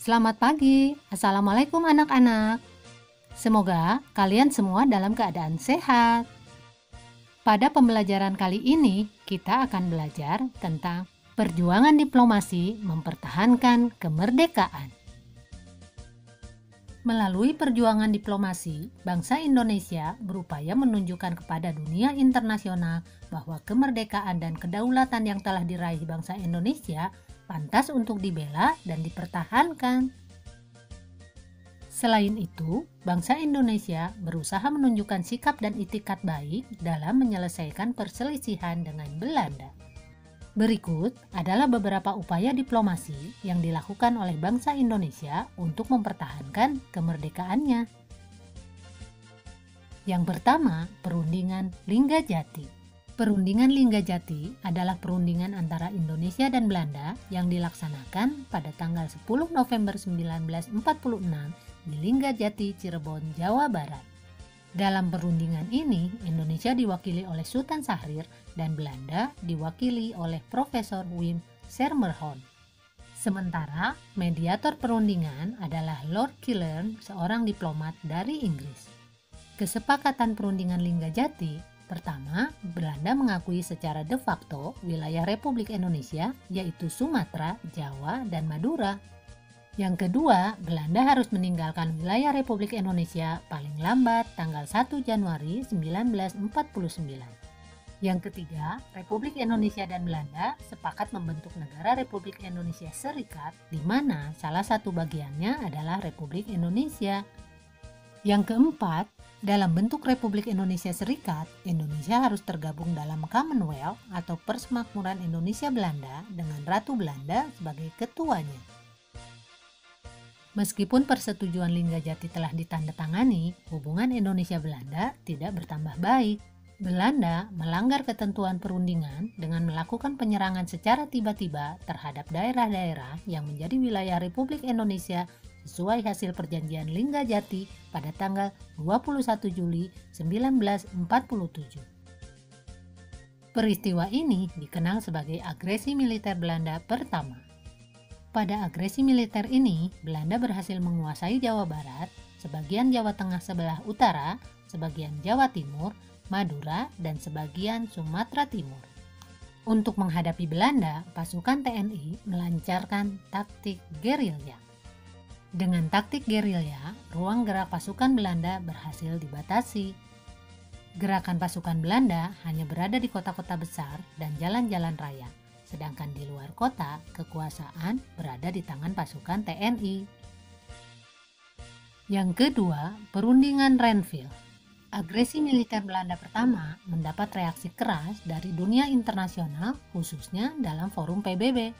Selamat pagi, Assalamualaikum anak-anak. Semoga kalian semua dalam keadaan sehat. Pada pembelajaran kali ini, kita akan belajar tentang perjuangan diplomasi mempertahankan kemerdekaan. Melalui perjuangan diplomasi, bangsa Indonesia berupaya menunjukkan kepada dunia internasional bahwa kemerdekaan dan kedaulatan yang telah diraih bangsa Indonesia pantas untuk dibela dan dipertahankan. Selain itu, bangsa Indonesia berusaha menunjukkan sikap dan itikat baik dalam menyelesaikan perselisihan dengan Belanda. Berikut adalah beberapa upaya diplomasi yang dilakukan oleh bangsa Indonesia untuk mempertahankan kemerdekaannya. Yang pertama, perundingan Linggajati. Perundingan Linggajati adalah perundingan antara Indonesia dan Belanda yang dilaksanakan pada tanggal 10 November 1946 di Linggajati, Cirebon, Jawa Barat. Dalam perundingan ini, Indonesia diwakili oleh Sultan Syahrir dan Belanda diwakili oleh Profesor Wim Sermerhorn. Sementara, mediator perundingan adalah Lord Killeen, seorang diplomat dari Inggris. Kesepakatan perundingan Linggajati, pertama, Belanda mengakui secara de facto wilayah Republik Indonesia, yaitu Sumatera, Jawa, dan Madura. Yang kedua, Belanda harus meninggalkan wilayah Republik Indonesia paling lambat tanggal 1 Januari 1949. Yang ketiga, Republik Indonesia dan Belanda sepakat membentuk negara Republik Indonesia Serikat, di mana salah satu bagiannya adalah Republik Indonesia. Yang keempat, dalam bentuk Republik Indonesia Serikat, Indonesia harus tergabung dalam Commonwealth atau Persemakmuran Indonesia Belanda dengan Ratu Belanda sebagai ketuanya. Meskipun persetujuan Linggajati telah ditandatangani, hubungan Indonesia-Belanda tidak bertambah baik. Belanda melanggar ketentuan perundingan dengan melakukan penyerangan secara tiba-tiba terhadap daerah-daerah yang menjadi wilayah Republik Indonesia sesuai hasil perjanjian Linggajati pada tanggal 21 Juli 1947. Peristiwa ini dikenal sebagai agresi militer Belanda pertama. Pada agresi militer ini, Belanda berhasil menguasai Jawa Barat, sebagian Jawa Tengah sebelah utara, sebagian Jawa Timur, Madura, dan sebagian Sumatera Timur. Untuk menghadapi Belanda, pasukan TNI melancarkan taktik gerilya. Dengan taktik gerilya, ruang gerak pasukan Belanda berhasil dibatasi. Gerakan pasukan Belanda hanya berada di kota-kota besar dan jalan-jalan raya. Sedangkan di luar kota, kekuasaan berada di tangan pasukan TNI. Yang kedua, perundingan Renville. Agresi militer Belanda pertama mendapat reaksi keras dari dunia internasional, khususnya dalam forum PBB.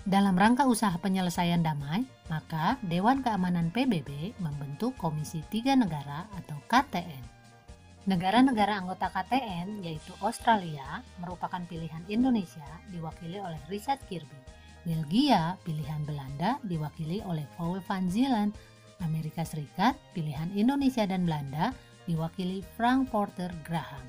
Dalam rangka usaha penyelesaian damai, maka Dewan Keamanan PBB membentuk Komisi Tiga Negara atau KTN. Negara-negara anggota KTN, yaitu Australia, merupakan pilihan Indonesia diwakili oleh Richard Kirby. Belgia, pilihan Belanda diwakili oleh Paul van Zeeland. Amerika Serikat, pilihan Indonesia dan Belanda diwakili Frank Porter Graham.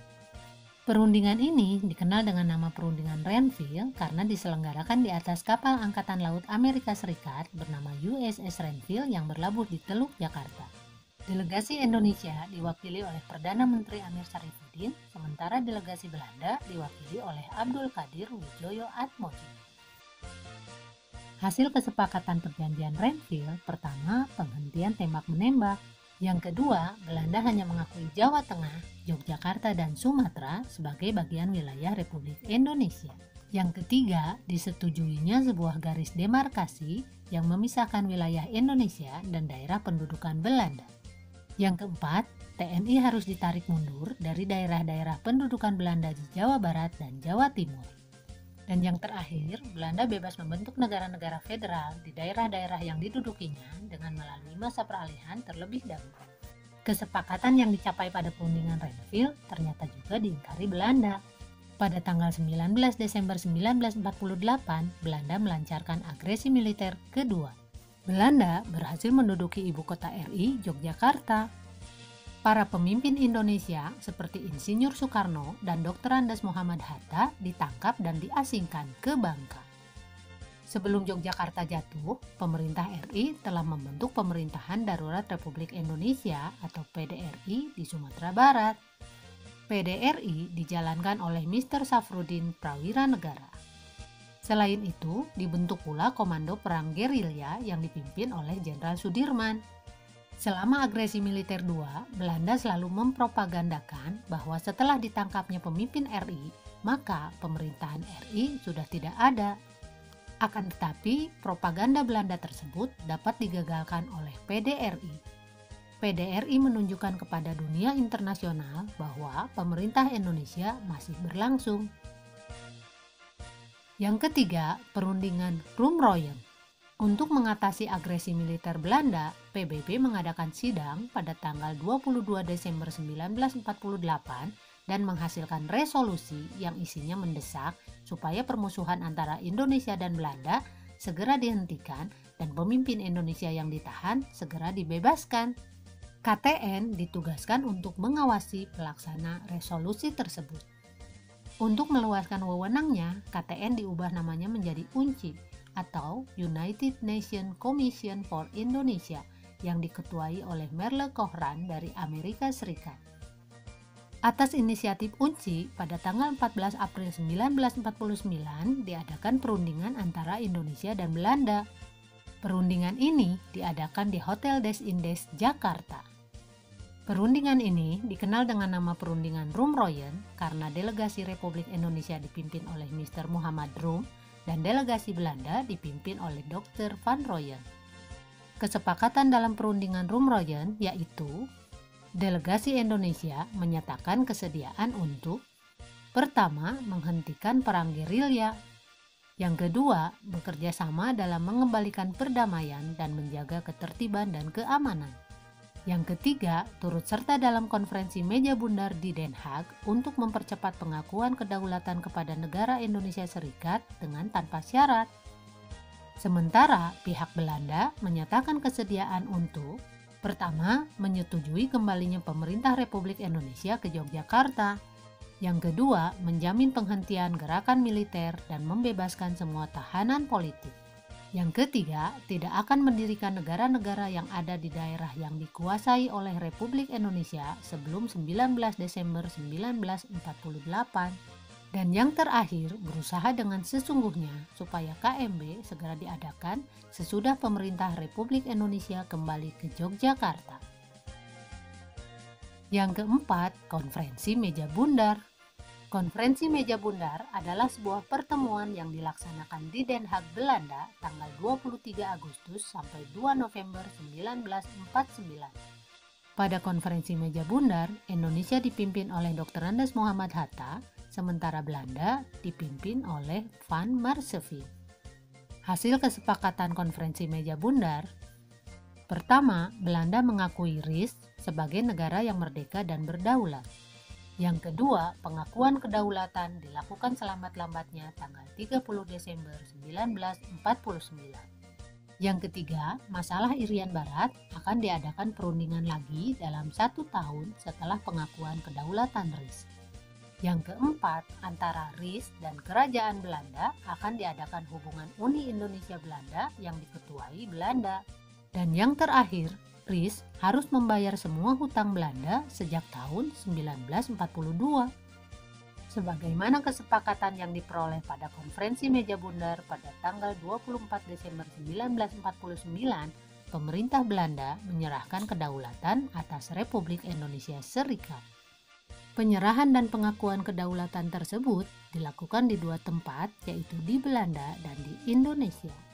Perundingan ini dikenal dengan nama perundingan Renville karena diselenggarakan di atas kapal Angkatan Laut Amerika Serikat bernama USS Renville yang berlabuh di Teluk Jakarta. Delegasi Indonesia diwakili oleh Perdana Menteri Amir Syarifuddin, sementara delegasi Belanda diwakili oleh Abdul Qadir Wijoyo Atmojo. Hasil kesepakatan perjanjian Renville, pertama, penghentian tembak-menembak. Yang kedua, Belanda hanya mengakui Jawa Tengah, Yogyakarta, dan Sumatera sebagai bagian wilayah Republik Indonesia. Yang ketiga, disetujuinya sebuah garis demarkasi yang memisahkan wilayah Indonesia dan daerah pendudukan Belanda. Yang keempat, TNI harus ditarik mundur dari daerah-daerah pendudukan Belanda di Jawa Barat dan Jawa Timur. Dan yang terakhir, Belanda bebas membentuk negara-negara federal di daerah-daerah yang didudukinya dengan melalui masa peralihan terlebih dahulu. Kesepakatan yang dicapai pada perundingan Renville ternyata juga diingkari Belanda. Pada tanggal 19 Desember 1948, Belanda melancarkan agresi militer kedua. Belanda berhasil menduduki ibu kota RI, Yogyakarta. Para pemimpin Indonesia seperti Insinyur Soekarno dan Dr. Andes Muhammad Hatta ditangkap dan diasingkan ke Bangka. Sebelum Yogyakarta jatuh, pemerintah RI telah membentuk Pemerintahan Darurat Republik Indonesia atau PDRI di Sumatera Barat. PDRI dijalankan oleh Mr. Safrudin Prawira Negara. Selain itu, dibentuk pula Komando Perang Gerilya yang dipimpin oleh Jenderal Sudirman. Selama agresi militer II, Belanda selalu mempropagandakan bahwa setelah ditangkapnya pemimpin RI, maka pemerintahan RI sudah tidak ada. Akan tetapi, propaganda Belanda tersebut dapat digagalkan oleh PDRI. PDRI menunjukkan kepada dunia internasional bahwa pemerintah Indonesia masih berlangsung. Yang ketiga, perundingan Roem-Royen. Untuk mengatasi agresi militer Belanda, PBB mengadakan sidang pada tanggal 22 Desember 1948 dan menghasilkan resolusi yang isinya mendesak supaya permusuhan antara Indonesia dan Belanda segera dihentikan dan pemimpin Indonesia yang ditahan segera dibebaskan. KTN ditugaskan untuk mengawasi pelaksana resolusi tersebut. Untuk meluaskan wewenangnya, KTN diubah namanya menjadi UNCI atau United Nations Commission for Indonesia yang diketuai oleh Merle Cochran dari Amerika Serikat. Atas inisiatif UNCI, pada tanggal 14 April 1949 diadakan perundingan antara Indonesia dan Belanda. Perundingan ini diadakan di Hotel Des Indes, Jakarta. Perundingan ini dikenal dengan nama Perundingan Roem-Royen karena delegasi Republik Indonesia dipimpin oleh Mr. Muhammad Roem dan delegasi Belanda dipimpin oleh Dr. Van Royen. Kesepakatan dalam Perundingan Roem-Royen yaitu delegasi Indonesia menyatakan kesediaan untuk pertama, menghentikan perang gerilya, yang kedua, bekerja sama dalam mengembalikan perdamaian dan menjaga ketertiban dan keamanan, yang ketiga, turut serta dalam konferensi meja bundar di Den Haag untuk mempercepat pengakuan kedaulatan kepada negara Indonesia Serikat dengan tanpa syarat. Sementara pihak Belanda menyatakan kesediaan untuk pertama, menyetujui kembalinya pemerintah Republik Indonesia ke Yogyakarta. Yang kedua, menjamin penghentian gerakan militer dan membebaskan semua tahanan politik. Yang ketiga, tidak akan mendirikan negara-negara yang ada di daerah yang dikuasai oleh Republik Indonesia sebelum 19 Desember 1948. Dan yang terakhir, berusaha dengan sesungguhnya supaya KMB segera diadakan sesudah pemerintah Republik Indonesia kembali ke Yogyakarta. Yang keempat, Konferensi Meja Bundar. Konferensi Meja Bundar adalah sebuah pertemuan yang dilaksanakan di Den Haag, Belanda tanggal 23 Agustus sampai 2 November 1949. Pada konferensi Meja Bundar, Indonesia dipimpin oleh Dr. Andes Muhammad Hatta, sementara Belanda dipimpin oleh Van Marseveen. Hasil kesepakatan konferensi Meja Bundar: pertama, Belanda mengakui RIS sebagai negara yang merdeka dan berdaulat. Yang kedua, pengakuan kedaulatan dilakukan selambat-lambatnya tanggal 30 Desember 1949. Yang ketiga, masalah Irian Barat akan diadakan perundingan lagi dalam 1 tahun setelah pengakuan kedaulatan RIS. Yang keempat, antara RIS dan Kerajaan Belanda akan diadakan hubungan Uni Indonesia-Belanda yang diketuai Belanda. Dan yang terakhir, RIS harus membayar semua hutang Belanda sejak tahun 1942. Sebagaimana kesepakatan yang diperoleh pada konferensi Meja Bundar pada tanggal 24 Desember 1949, pemerintah Belanda menyerahkan kedaulatan atas Republik Indonesia Serikat. Penyerahan dan pengakuan kedaulatan tersebut dilakukan di 2 tempat, yaitu di Belanda dan di Indonesia.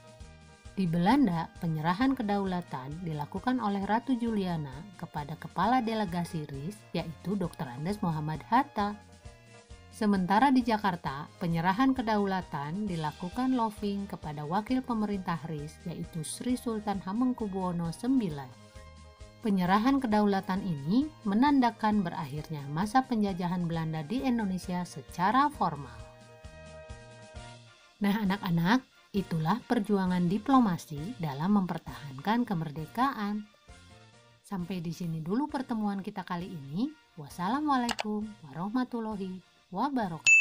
Di Belanda, penyerahan kedaulatan dilakukan oleh Ratu Juliana kepada kepala delegasi RIS, yaitu Dr. Andes Muhammad Hatta. Sementara di Jakarta, penyerahan kedaulatan dilakukan Loving kepada wakil pemerintah RIS, yaitu Sri Sultan Hamengkubuwono IX. Penyerahan kedaulatan ini menandakan berakhirnya masa penjajahan Belanda di Indonesia secara formal. Nah, anak-anak, itulah perjuangan diplomasi dalam mempertahankan kemerdekaan. Sampai di sini dulu pertemuan kita kali ini. Wassalamualaikum warahmatullahi wabarakatuh.